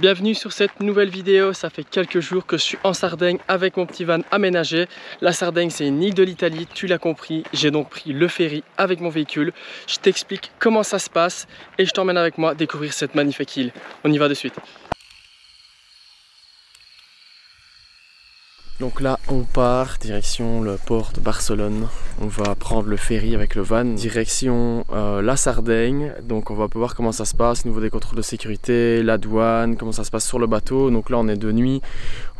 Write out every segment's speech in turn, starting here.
Bienvenue sur cette nouvelle vidéo. Ça fait quelques jours que je suis en Sardaigne avec mon petit van aménagé. La Sardaigne, c'est une île de l'Italie, tu l'as compris. J'ai donc pris le ferry avec mon véhicule. Je t'explique comment ça se passe et je t'emmène avec moi découvrir cette magnifique île. On y va de suite. Donc là on part direction le port de Barcelone. On va prendre le ferry avec le van direction la Sardaigne. Donc on va voir comment ça se passe au niveau des contrôles de sécurité, la douane, comment ça se passe sur le bateau. Donc là on est de nuit,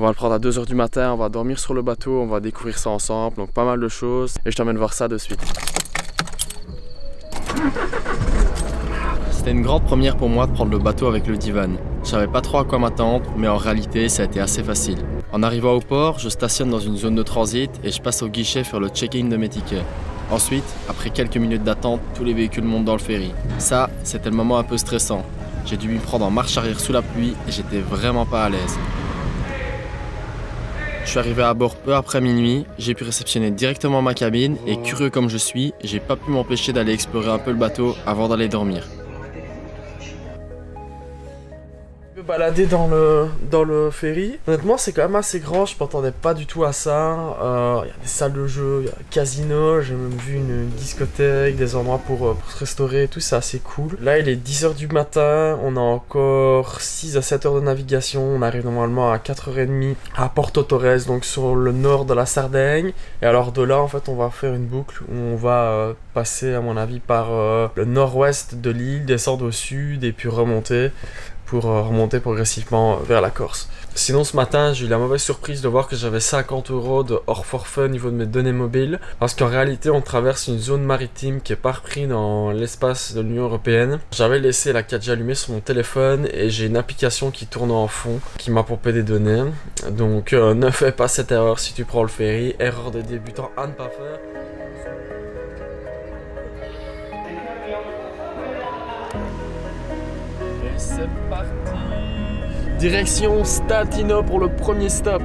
on va le prendre à 2 h du matin, on va dormir sur le bateau, on va découvrir ça ensemble. Donc pas mal de choses et je t'emmène voir ça de suite. C'était une grande première pour moi de prendre le bateau avec le divan. Je savais pas trop à quoi m'attendre, mais en réalité ça a été assez facile. En arrivant au port, je stationne dans une zone de transit et je passe au guichet faire le check-in de mes tickets. Ensuite, après quelques minutes d'attente, tous les véhicules montent dans le ferry. Ça, c'était le moment un peu stressant. J'ai dû m'y prendre en marche arrière sous la pluie et j'étais vraiment pas à l'aise. Je suis arrivé à bord peu après minuit, j'ai pu réceptionner directement ma cabine et curieux comme je suis, j'ai pas pu m'empêcher d'aller explorer un peu le bateau avant d'aller dormir. Balader dans le ferry. Honnêtement c'est quand même assez grand, je m'attendais pas du tout à ça. Il y a des salles de jeu, il y a un casino, j'ai même vu une discothèque, des endroits pour se restaurer et tout, c'est assez cool. Là il est 10 h du matin, on a encore 6 à 7 heures de navigation, on arrive normalement à 4 h 30 à Porto Torres, donc sur le nord de la Sardaigne. Et alors de là en fait on va faire une boucle où on va passer à mon avis par le nord-ouest de l'île, descendre au sud et puis remonter pour remonter progressivement vers la Corse. Sinon ce matin j'ai eu la mauvaise surprise de voir que j'avais 50 € de hors forfait au niveau de mes données mobiles, parce qu'en réalité on traverse une zone maritime qui est pas reprise dans l'espace de l'Union Européenne. J'avais laissé la 4G allumée sur mon téléphone et j'ai une application qui tourne en fond qui m'a pompé des données. Donc ne fais pas cette erreur si tu prends le ferry, erreur de débutant à ne pas faire. C'est parti! Direction Statino pour le premier stop.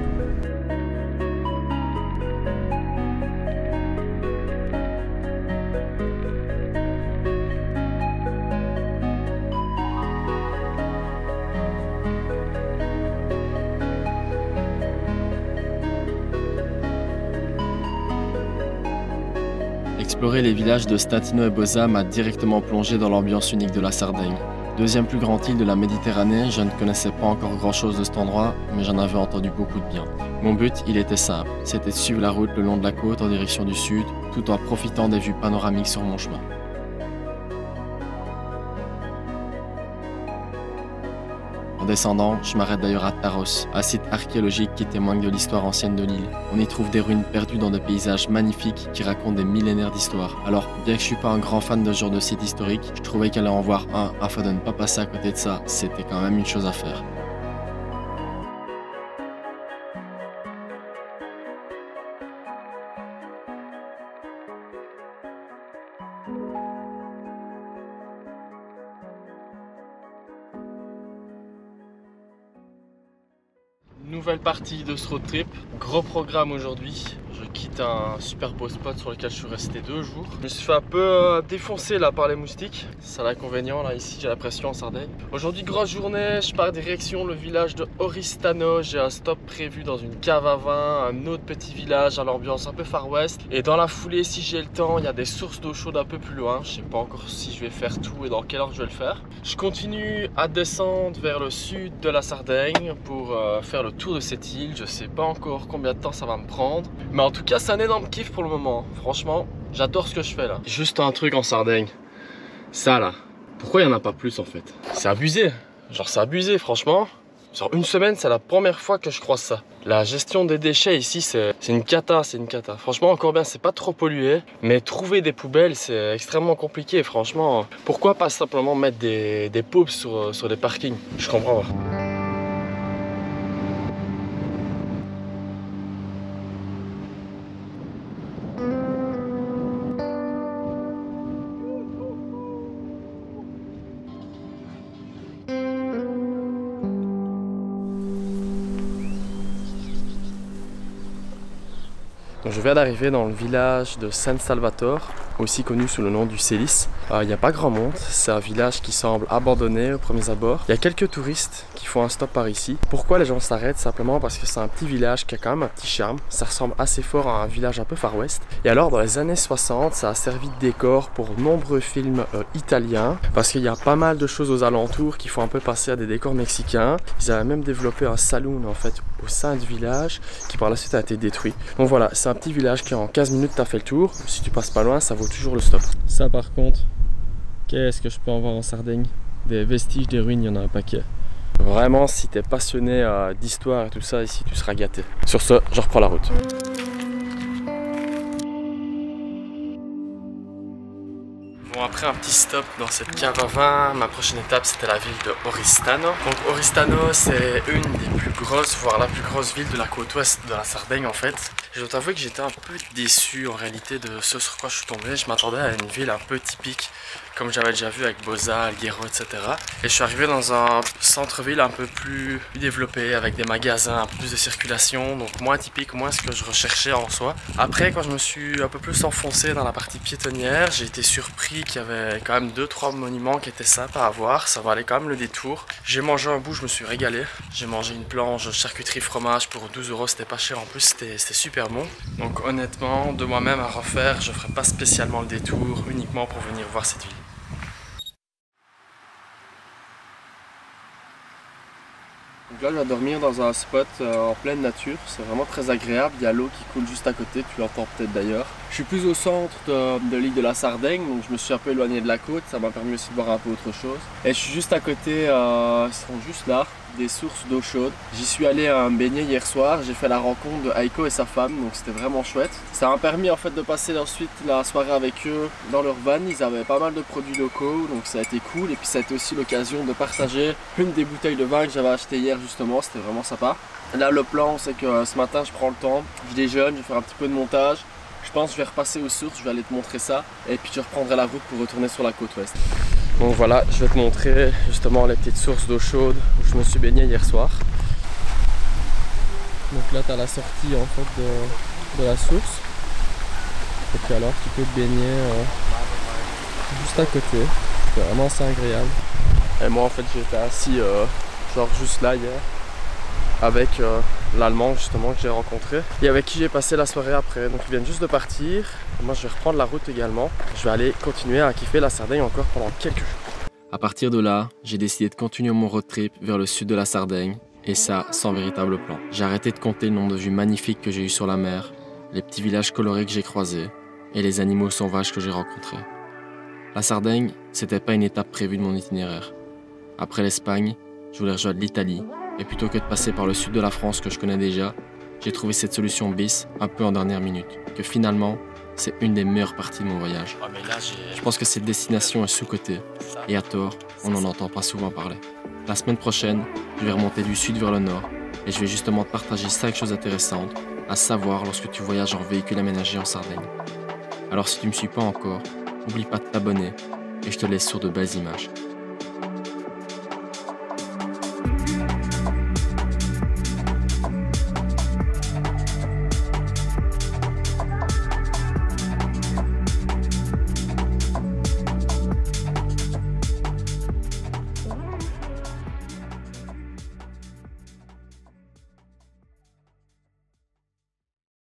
Explorer les villages de Statino et Bosa m'a directement plongé dans l'ambiance unique de la Sardaigne. Deuxième plus grande île de la Méditerranée, je ne connaissais pas encore grand chose de cet endroit, mais j'en avais entendu beaucoup de bien. Mon but, il était simple, c'était de suivre la route le long de la côte en direction du sud, tout en profitant des vues panoramiques sur mon chemin. En descendant, je m'arrête d'ailleurs à Taros, un site archéologique qui témoigne de l'histoire ancienne de l'île. On y trouve des ruines perdues dans des paysages magnifiques qui racontent des millénaires d'histoire. Alors, bien que je suis pas un grand fan de ce genre de site historique, je trouvais qu'aller en voir un afin de ne pas passer à côté de ça, c'était quand même une chose à faire. Nouvelle partie de ce road trip, gros programme aujourd'hui. Je quitte un super beau spot sur lequel je suis resté 2 jours. Je me suis fait un peu défoncer là par les moustiques. C'est l'inconvénient là ici, j'ai l'impression en Sardaigne. Aujourd'hui grosse journée, je pars direction le village de Oristano. J'ai un stop prévu dans une cave à vin, un autre petit village à l'ambiance un peu Far West. Et dans la foulée, si j'ai le temps, il y a des sources d'eau chaude un peu plus loin. Je sais pas encore si je vais faire tout et dans quelle heure je vais le faire. Je continue à descendre vers le sud de la Sardaigne pour faire le tour de cette île. Je sais pas encore combien de temps ça va me prendre, mais en tout cas c'est un énorme kiff pour le moment. Franchement j'adore ce que je fais là. Juste un truc en Sardaigne, ça là, pourquoi il n'y en a pas plus en fait? C'est abusé, genre c'est abusé franchement. Genre une semaine c'est la première fois que je croise ça. La gestion des déchets ici c'est une cata, c'est une cata. Franchement encore bien, c'est pas trop pollué, mais trouver des poubelles c'est extrêmement compliqué. Franchement pourquoi pas simplement mettre des poubes sur des parkings? Je comprends pas. Donc je viens d'arriver dans le village de San Salvatore, aussi connu sous le nom du Célis. Il n'y a pas grand monde, c'est un village qui semble abandonné aux premiers abords. Il y a quelques touristes qui font un stop par ici. Pourquoi les gens s'arrêtent? Simplement parce que c'est un petit village qui a quand même un petit charme. Ça ressemble assez fort à un village un peu Far West. Et alors dans les années 60, ça a servi de décor pour nombreux films italiens. Parce qu'il y a pas mal de choses aux alentours qui font un peu passer à des décors mexicains. Ils avaient même développé un saloon en fait au sein du village qui par la suite a été détruit. Donc voilà, c'est un petit village qui en 15 minutes t'as fait le tour. Si tu passes pas loin, ça vaut toujours le stop. Ça par contre, qu'est-ce que je peux en voir en Sardaigne? Des vestiges, des ruines, il y en a un paquet. Vraiment, si t'es passionné d'histoire et tout ça, ici tu seras gâté. Sur ce, je reprends la route. Bon, après un petit stop dans cette cave à vin, ma prochaine étape c'était la ville de Oristano. Donc Oristano c'est une des plus grosses, voire la plus grosse ville de la côte ouest de la Sardaigne en fait. Je dois t'avouer que j'étais un peu déçu en réalité de ce sur quoi je suis tombé. Je m'attendais à une ville un peu typique comme j'avais déjà vu avec Boza, Alghero, etc. Et je suis arrivé dans un centre-ville un peu plus développé avec des magasins, un peu plus de circulation, donc moins typique, moins ce que je recherchais en soi. Après quand je me suis un peu plus enfoncé dans la partie piétonnière, j'ai été surpris qu'il y avait quand même 2-3 monuments qui étaient sympas à voir, ça valait quand même le détour. J'ai mangé un bout, je me suis régalé. J'ai mangé une planche charcuterie fromage pour 12 €, c'était pas cher en plus, c'était super bon. Donc honnêtement, de moi-même à refaire, je ferai pas spécialement le détour uniquement pour venir voir cette ville. Donc là je vais dormir dans un spot en pleine nature, c'est vraiment très agréable, il y a l'eau qui coule juste à côté, tu l'entends peut-être d'ailleurs. Je suis plus au centre de l'île de la Sardaigne, donc je me suis un peu éloigné de la côte, ça m'a permis aussi de voir un peu autre chose. Et je suis juste à côté, ils sont juste là, des sources d'eau chaude. J'y suis allé me baigner hier soir, j'ai fait la rencontre de Aiko et sa femme, donc c'était vraiment chouette. Ça m'a permis en fait de passer ensuite la soirée avec eux dans leur van, ils avaient pas mal de produits locaux, donc ça a été cool. Et puis ça a été aussi l'occasion de partager une des bouteilles de vin que j'avais acheté hier justement, c'était vraiment sympa. Là le plan c'est que ce matin je prends le temps, je déjeune, je vais faire un petit peu de montage. Je pense que je vais repasser aux sources, je vais aller te montrer ça. Et puis je reprendrai la route pour retourner sur la côte ouest. Donc voilà, je vais te montrer justement les petites sources d'eau chaude où je me suis baigné hier soir. Donc là tu as la sortie en fait de la source. Et puis alors tu peux te baigner juste à côté. C'est vraiment assez agréable. Et moi en fait j'étais assis genre juste là hier avec l'Allemand justement que j'ai rencontré et avec qui j'ai passé la soirée après. Donc ils viennent juste de partir. Moi je vais reprendre la route également. Je vais aller continuer à kiffer la Sardaigne encore pendant quelques jours. À partir de là, j'ai décidé de continuer mon road trip vers le sud de la Sardaigne et ça sans véritable plan. J'ai arrêté de compter le nombre de vues magnifiques que j'ai eues sur la mer, les petits villages colorés que j'ai croisés et les animaux sauvages que j'ai rencontrés. La Sardaigne, c'était pas une étape prévue de mon itinéraire. Après l'Espagne, je voulais rejoindre l'Italie. Et plutôt que de passer par le sud de la France que je connais déjà, j'ai trouvé cette solution bis un peu en dernière minute, que finalement, c'est une des meilleures parties de mon voyage. Je pense que cette destination est sous-cotée, et à tort, on n'en entend pas souvent parler. La semaine prochaine, je vais remonter du sud vers le nord, et je vais justement te partager 5 choses intéressantes à savoir lorsque tu voyages en véhicule aménagé en Sardaigne. Alors si tu ne me suis pas encore, n'oublie pas de t'abonner, et je te laisse sur de belles images.